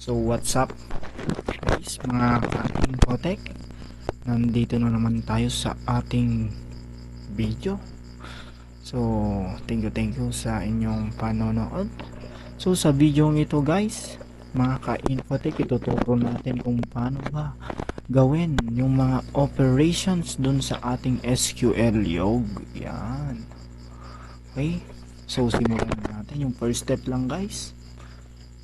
So what's up guys, mga ka-infotech, nandito na naman tayo sa ating video. So thank you sa inyong panonood. So sa video ito guys, mga ka-infotech, ituturo natin kung paano ba gawin yung mga operations dun sa ating SQL log. Yan. Okay, so simulan natin. Yung first step lang guys,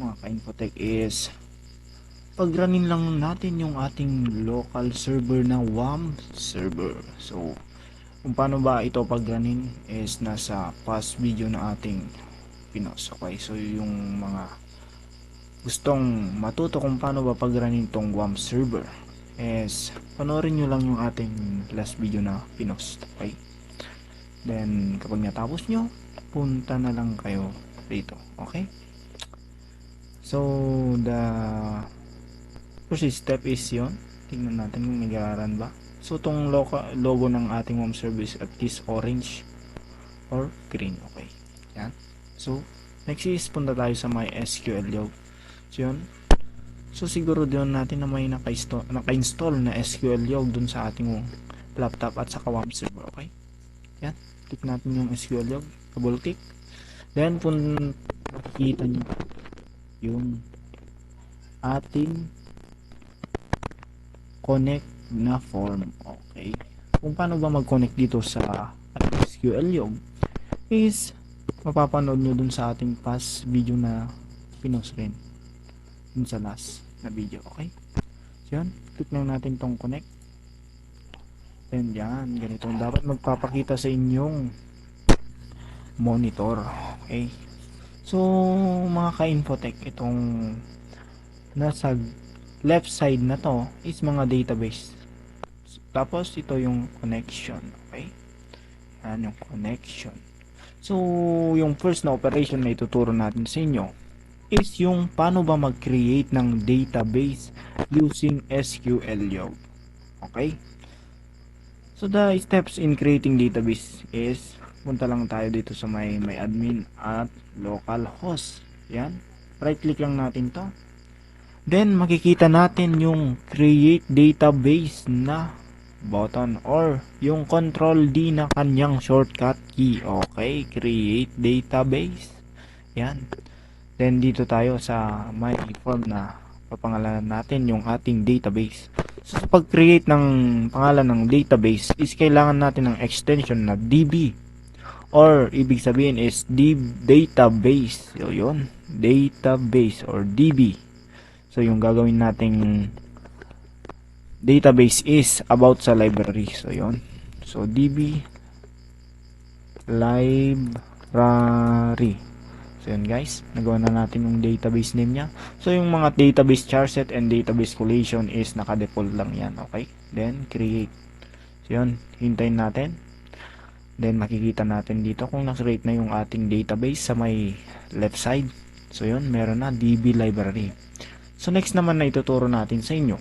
mga ka-infotech, is pagranin lang natin yung ating local server na WAM server. So kung paano ba ito pagranin is nasa past video na ating pinost. Okay, so yung mga gustong matuto kung paano ba pagranin tong WAM server is panoorin nyo lang yung ating last video na pinost. Okay, then kapag natapos nyo, punta na lang kayo dito. Okay, so the first step is yun. Tingnan natin kung nag-aaran ba. So itong logo ng ating WAM service at is orange or green. Okay, yan. So next is punta tayo sa my SQL log. So yun, so siguro doon natin na may naka-install na SQL log dun sa ating laptop at sa WAM server. Okay, yan, click natin yung SQL log, double click, then makikita nyo yung ating connect na form. Okay, kung paano ba mag-connect dito sa SQL log is mapapanood nyo dun sa ating past video na pinost rin dun sa last na video. Okay, so yun, click lang natin tong connect, then yan, ganito dapat magpapakita sa inyong monitor. Okay, so mga ka-infotech, itong nasa left side na to is mga database, tapos ito yung connection. Okay, yan yung connection. So yung first na operation na ituturo natin sa inyo is yung paano ba mag-create ng database using SQL log. Okay, so the steps in creating database is punta lang tayo dito sa may admin at localhost. Yan, right click lang natin to, then makikita natin yung create database na button or yung control D na kanyang shortcut key. Okay, create database. Yan, then dito tayo sa my form na papangalanan natin yung ating database. So sa pag-create ng pangalan ng database is kailangan natin ng extension na DB, or ibig sabihin is database. So yun, database or DB. So yung gagawin nating database is about sa library. So yun, so DB library. So yun guys, nagawa na natin yung database name nya. So yung mga database charset and database collation is naka-default lang yan. Okay, then create. So yun, hintayin natin, then makikita natin dito kung na-create na yung ating database sa may left side. So yun, meron na DB library. So next naman na ituturo natin sa inyo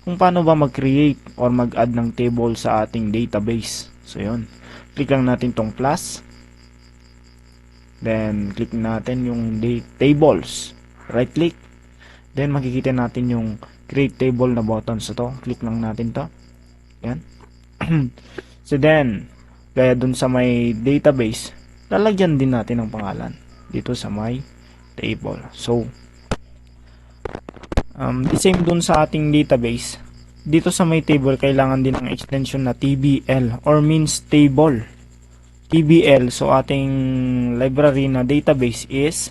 kung paano ba mag-create or mag-add ng table sa ating database. So yun, click lang natin tong plus, then click natin yung tables, right click, then makikita natin yung create table na button. So to, click lang natin to. Yan. So then, gaya dun sa may database, lalagyan din natin ng pangalan dito sa may table. So the same dun sa ating database, dito sa may table kailangan din ng extension na TBL or means table. TBL, so ating library na database is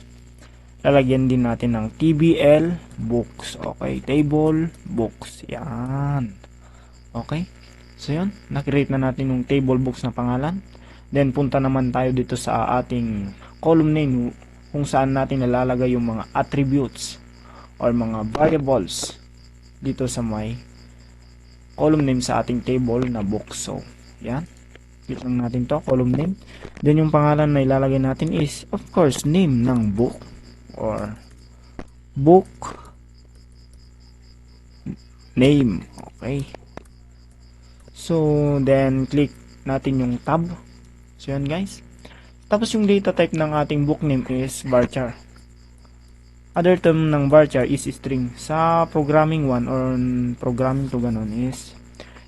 lalagyan din natin ng TBL books. Okay, table books. Yan. Okay, so yun, na-create na natin yung table books na pangalan. Then punta naman tayo dito sa ating column name kung saan natin nalalagay yung mga attributes or mga variables dito sa may column name sa ating table na book. So yan, click lang natin to, column name, then yung pangalan na ilalagay natin is of course name ng book or book name. Okay, so then click natin yung tab. So yan guys, tapos yung data type ng ating book name is varchar. Other term ng varchar is string. Sa programming 1 or programming 2 ganun is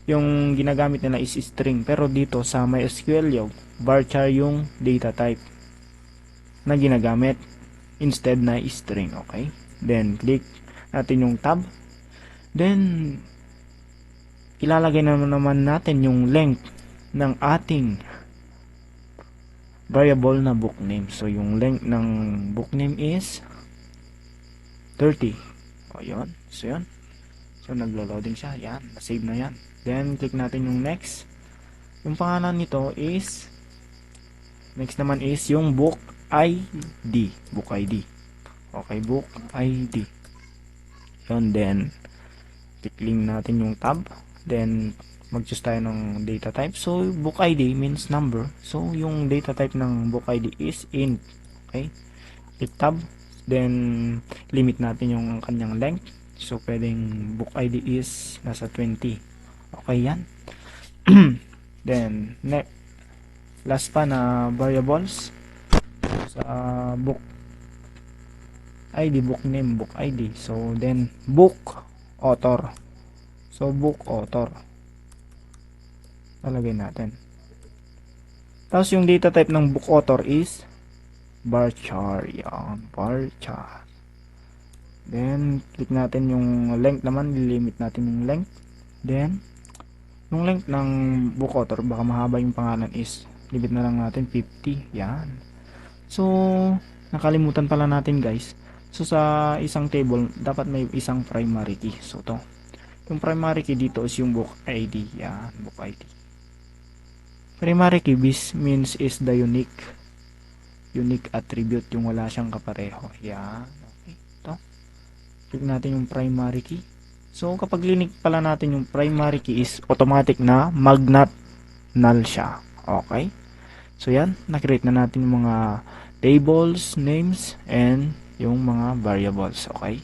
yung ginagamit nila is string. Pero dito sa MySQL yung varchar yung data type na ginagamit instead na string. Okay? Then click natin yung tab. Then ilalagay naman natin yung length ng ating variable na book name. So yung length ng book name is 30. O yun. So yun. So naglo-loading siya. Yan. Save na yan. Then click natin yung next. Yung pangalan nito is next naman is yung book ID. Book ID. Okay, book ID. Yun. Then click natin yung tab. Then mag-choose tayo ng data type. So book ID means number. So yung data type ng book ID is int. Okay. Click tab. Then limit natin yung kanyang length. So pwedeng book ID is nasa 20. Okay yan. Then last pa na variables sa book ID, book name, book ID. So then book author. So book author lalagay natin. Tapos yung data type ng book author is varchar. Yan, varchar. Then click natin yung length naman, lilimit natin yung length. Then yung length ng book author, baka mahaba yung pangalan, is limit na lang natin 50. Yan. So nakalimutan pala natin guys. So sa isang table dapat may isang primary key. So to yung primary key dito is yung book ID. Yan, book ID. Primary key means is the unique attribute, yung wala siyang kapareho. Yan. Okay. Ito. Click natin yung primary key. So kapag linik pala natin yung primary key is automatic na mag-not null siya. Okay. So yan. Na-create na natin yung mga tables, names, and yung mga variables. Okay.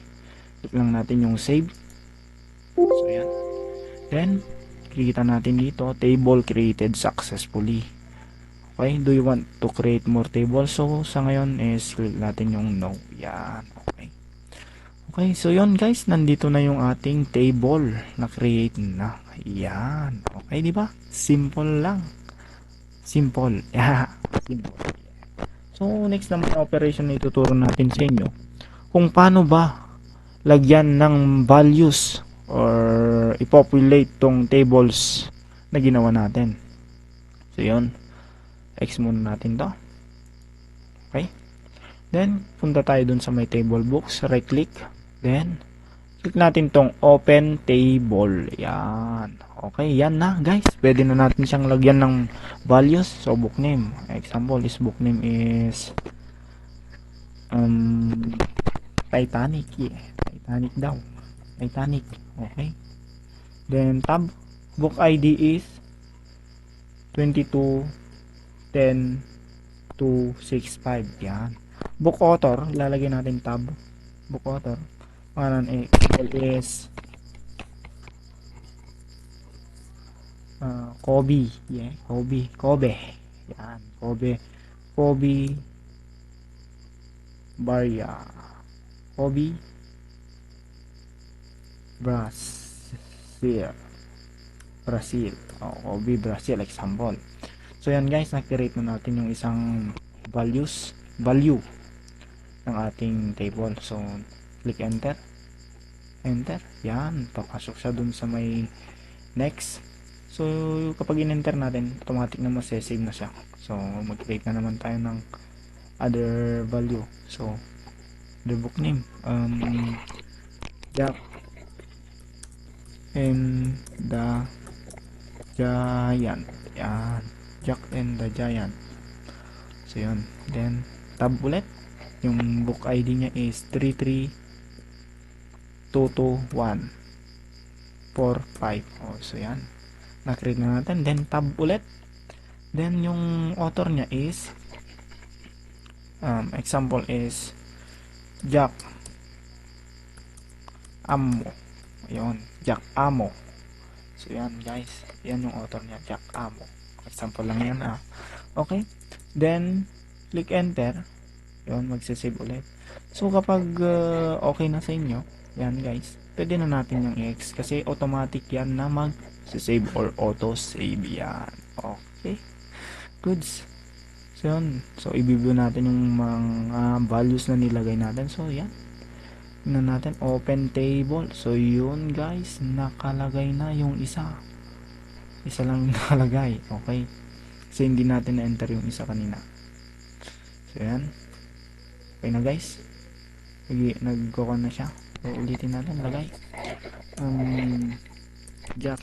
Click lang natin yung save. So yan. Then kita natin dito, table created successfully. Okay, do you want to create more tables? So sa ngayon is click natin yung no. Yan. Okay. Okay, so yun guys, nandito na yung ating table na create na. Yan. Okay, di ba? Simple lang. Simple. Yeah. Simple. So next naman na operation na ituturo natin sa inyo kung paano ba lagyan ng values or i-populate tong tables na ginawa natin. So yun, X muna natin to. Okay, then punta tayo dun sa may table books, right click, then click natin tong open table. Yan. Okay, yan na guys, pwede na natin siyang lagyan ng values. So book name, example is book name is Titanic. Yeah, Titanic daw, Titanic. Okay. Then tab, book ID is 2210-265. Yan. Book author, ilalagay natin tab. Book author. Pangalan is Kobe. Yeah, Kobe. Yan, Kobe Barya. Kobe Brazil. Kobe Brazil example. So yan guys, na-create na natin yung isang value ng ating table. So click enter. Yan, papasok siya dun sa may next. So kapag in-enter natin, automatic na masesave na siya. So mag-create na naman tayo ng other value. So the book name Jack and the Giant. Yan, Jack and the Giant. So yun, then tab ulit. Yung book ID niya is 3322145. So yan, na-create na natin. Then tab ulit. Then yung author niya is example is Jack Amo. Ayun, Jack Amo. So yan guys, yan yung author niya, Jack Amo. Example lang yan. Okay, then click enter. Yun, magsisave ulit. So, kapag okay na sa inyo, yan guys, pwede na natin yung i-X kasi automatic yan na mag-save or auto-save yan. Okay, goods. So, yun. So, i-view natin yung mga values na nilagay natin. So, yan. Tingnan natin, open table. So, yun guys, nakalagay na yung isa. Isa lang yung nakalagay. Okay. Kasi hindi natin na-enter yung isa kanina. So, yan. Okay na guys. Nag-go na siya. So, ulitin natin, lagay. Jack.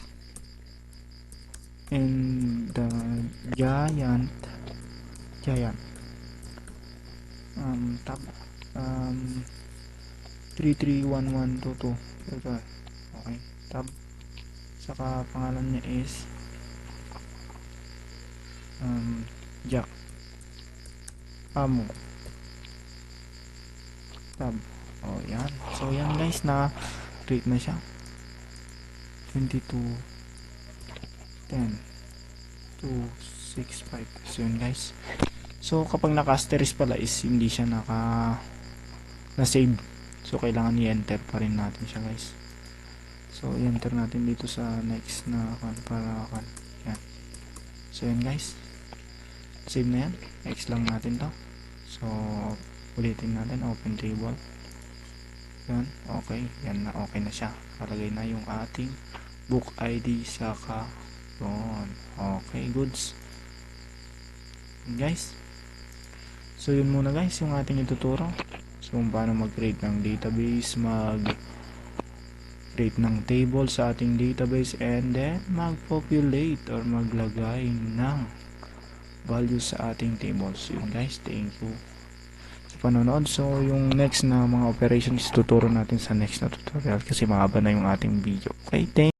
And the giant. Tab. 331122. Okay. Tab. Saka pangalan niya is Jack. Amo. Tab. Oh, yan. So, yan guys, na create na siya. 22 10 265. So, yun guys. So, kapag naka-asterisk pala is hindi siya na-save. So, kailangan i-enter pa rin natin siya guys. So, i-enter natin dito sa next na para yan. So, yan guys. Save na yan. X lang natin to. So, ulitin natin. Open table. Yan. Okay. Yan na. Okay na siya. Kalagay na yung ating book ID saka yun. Okay. Goods. Yan guys. So, yun muna guys yung ating ituturo. So, kung paano mag-create ng database, mag-create ng table sa ating database, and then mag-populate or maglagay ng values sa ating tables. Yun guys, thank you sa panonood. So, yung next na mga operations tuturo natin sa next na tutorial kasi mahaba na yung ating video. Okay, thank you.